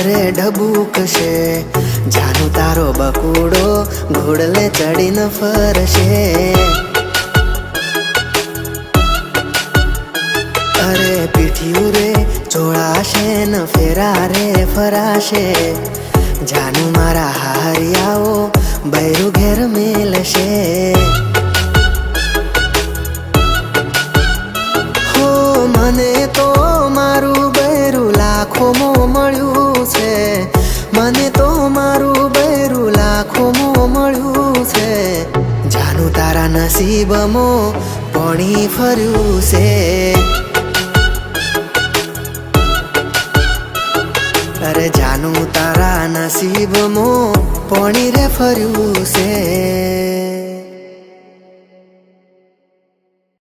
રે ડબુકશે, જાનું તારો બકુડો ઘોડલે ચડીને ફરશે। અરે પીઠિયું રે ચોળાશે ને ફેરા રે ફરાશે, જાનું મારા હારિયાઓ બૈરું ઘેર મેલશે। હો મને તો મારું બૈરું લાખોમાં મળ્યું છે, મને તો મારું બૈરું લાખોમાં મળ્યું છે, જાનું તારા નસીબમાં પાણી ફર્યું છે। અરે જાનું તારા નસીબમાં પાણી રે ફર્યું છે।